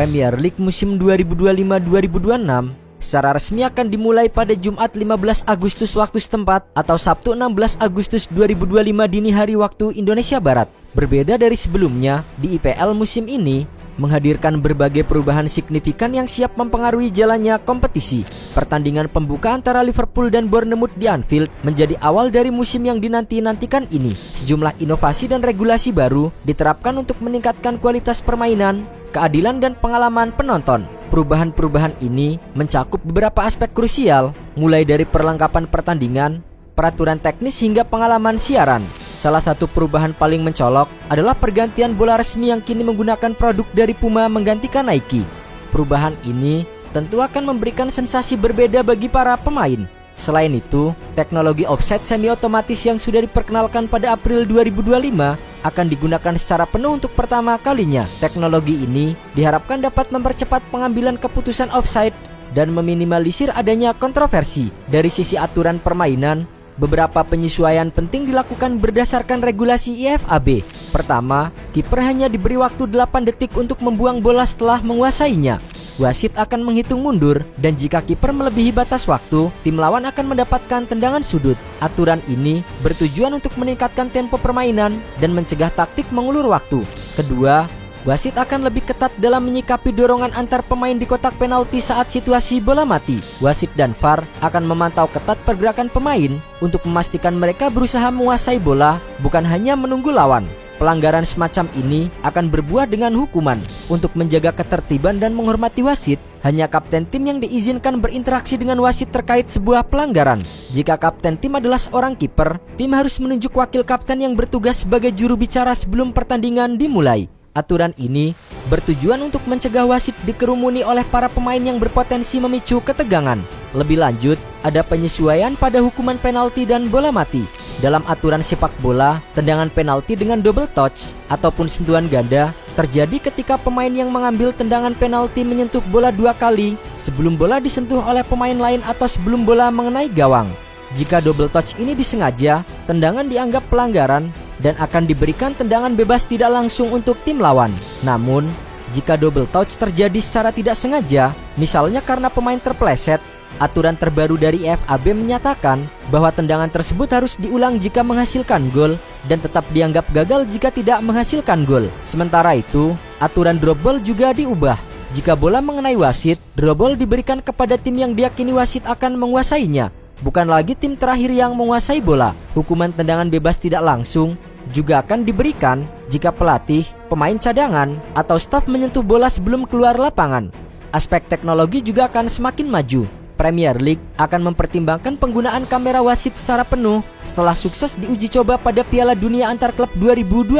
Premier League musim 2025-2026 secara resmi akan dimulai pada Jumat 15 Agustus waktu setempat atau Sabtu 16 Agustus 2025 dini hari waktu Indonesia Barat. Berbeda dari sebelumnya, di IPL musim ini menghadirkan berbagai perubahan signifikan yang siap mempengaruhi jalannya kompetisi. Pertandingan pembuka antara Liverpool dan Bournemouth di Anfield menjadi awal dari musim yang dinanti-nantikan ini. Sejumlah inovasi dan regulasi baru diterapkan untuk meningkatkan kualitas permainan, keadilan dan pengalaman penonton. Perubahan-perubahan ini mencakup beberapa aspek krusial, mulai dari perlengkapan pertandingan, peraturan teknis hingga pengalaman siaran. Salah satu perubahan paling mencolok adalah pergantian bola resmi yang kini menggunakan produk dari Puma menggantikan Nike. Perubahan ini tentu akan memberikan sensasi berbeda bagi para pemain. Selain itu, teknologi offside semi-otomatis yang sudah diperkenalkan pada April 2025 akan digunakan secara penuh untuk pertama kalinya. Teknologi ini diharapkan dapat mempercepat pengambilan keputusan offside dan meminimalisir adanya kontroversi. Dari sisi aturan permainan, beberapa penyesuaian penting dilakukan berdasarkan regulasi IFAB. Pertama, kiper hanya diberi waktu 8 detik untuk membuang bola setelah menguasainya. Wasit akan menghitung mundur dan jika kiper melebihi batas waktu, tim lawan akan mendapatkan tendangan sudut. Aturan ini bertujuan untuk meningkatkan tempo permainan dan mencegah taktik mengulur waktu. Kedua, wasit akan lebih ketat dalam menyikapi dorongan antar pemain di kotak penalti saat situasi bola mati. Wasit dan VAR akan memantau ketat pergerakan pemain untuk memastikan mereka berusaha menguasai bola, bukan hanya menunggu lawan. Pelanggaran semacam ini akan berbuah dengan hukuman. Untuk menjaga ketertiban dan menghormati wasit, hanya kapten tim yang diizinkan berinteraksi dengan wasit terkait sebuah pelanggaran. Jika kapten tim adalah seorang kiper, tim harus menunjuk wakil kapten yang bertugas sebagai juru bicara sebelum pertandingan dimulai. Aturan ini bertujuan untuk mencegah wasit dikerumuni oleh para pemain yang berpotensi memicu ketegangan. Lebih lanjut, ada penyesuaian pada hukuman penalti dan bola mati. Dalam aturan sepak bola, tendangan penalti dengan double touch ataupun sentuhan ganda terjadi ketika pemain yang mengambil tendangan penalti menyentuh bola 2 kali sebelum bola disentuh oleh pemain lain atau sebelum bola mengenai gawang. Jika double touch ini disengaja, tendangan dianggap pelanggaran dan akan diberikan tendangan bebas tidak langsung untuk tim lawan. Namun, jika double touch terjadi secara tidak sengaja, misalnya karena pemain terpeleset, aturan terbaru dari IFAB menyatakan bahwa tendangan tersebut harus diulang jika menghasilkan gol dan tetap dianggap gagal jika tidak menghasilkan gol. Sementara itu, aturan drop ball juga diubah. Jika bola mengenai wasit, drop ball diberikan kepada tim yang diyakini wasit akan menguasainya, bukan lagi tim terakhir yang menguasai bola. Hukuman tendangan bebas tidak langsung juga akan diberikan jika pelatih, pemain cadangan, atau staf menyentuh bola sebelum keluar lapangan. Aspek teknologi juga akan semakin maju. Premier League akan mempertimbangkan penggunaan kamera wasit secara penuh setelah sukses diuji coba pada Piala Dunia Antar Klub 2025.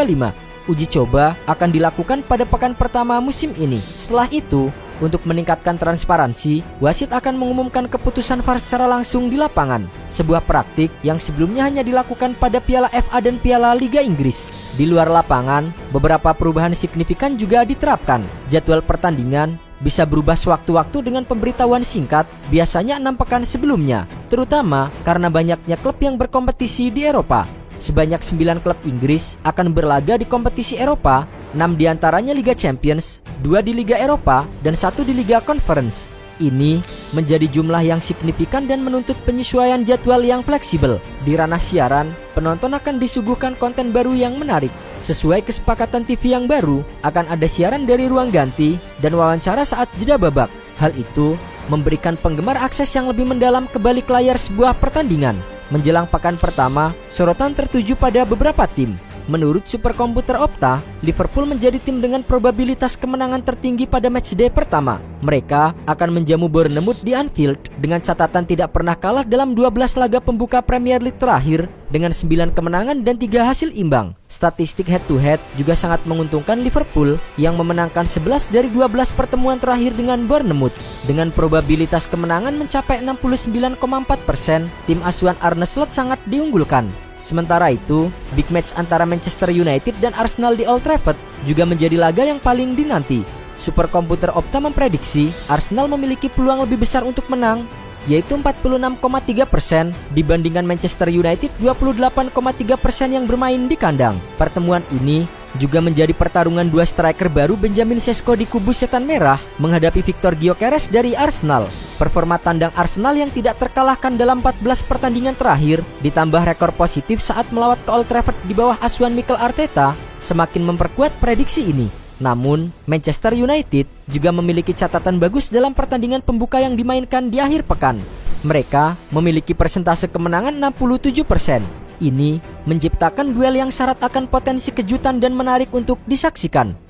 Uji coba akan dilakukan pada pekan pertama musim ini. Setelah itu, untuk meningkatkan transparansi, wasit akan mengumumkan keputusan VAR secara langsung di lapangan. Sebuah praktik yang sebelumnya hanya dilakukan pada Piala FA dan Piala Liga Inggris. Di luar lapangan, beberapa perubahan signifikan juga diterapkan. Jadwal pertandingan bisa berubah sewaktu-waktu dengan pemberitahuan singkat, biasanya 6 pekan sebelumnya, terutama karena banyaknya klub yang berkompetisi di Eropa. Sebanyak 9 klub Inggris akan berlaga di kompetisi Eropa, 6 diantaranya Liga Champions, 2 di Liga Eropa, dan 1 di Liga Conference. Ini menjadi jumlah yang signifikan dan menuntut penyesuaian jadwal yang fleksibel. Di ranah siaran, penonton akan disuguhkan konten baru yang menarik. Sesuai kesepakatan TV yang baru, akan ada siaran dari ruang ganti dan wawancara saat jeda babak. Hal itu memberikan penggemar akses yang lebih mendalam ke balik layar sebuah pertandingan. Menjelang pekan pertama, sorotan tertuju pada beberapa tim. Menurut superkomputer Opta, Liverpool menjadi tim dengan probabilitas kemenangan tertinggi pada matchday pertama. Mereka akan menjamu Bournemouth di Anfield dengan catatan tidak pernah kalah dalam 12 laga pembuka Premier League terakhir dengan 9 kemenangan dan 3 hasil imbang. Statistik head to head juga sangat menguntungkan Liverpool yang memenangkan 11 dari 12 pertemuan terakhir dengan Bournemouth. Dengan probabilitas kemenangan mencapai 69,4%, tim asuhan Arne Slot sangat diunggulkan. Sementara itu, big match antara Manchester United dan Arsenal di Old Trafford juga menjadi laga yang paling dinanti. Superkomputer Opta memprediksi Arsenal memiliki peluang lebih besar untuk menang, yaitu 46,3% dibandingkan Manchester United 28,3% yang bermain di kandang. Pertemuan ini juga menjadi pertarungan dua striker baru Benjamin Sesko di kubu Setan Merah menghadapi Victor Gyökeres dari Arsenal. Performa tandang Arsenal yang tidak terkalahkan dalam 14 pertandingan terakhir ditambah rekor positif saat melawat ke Old Trafford di bawah asuhan Mikel Arteta semakin memperkuat prediksi ini. Namun, Manchester United juga memiliki catatan bagus dalam pertandingan pembuka yang dimainkan di akhir pekan. Mereka memiliki persentase kemenangan 67%. Ini menciptakan duel yang syarat akan potensi kejutan dan menarik untuk disaksikan.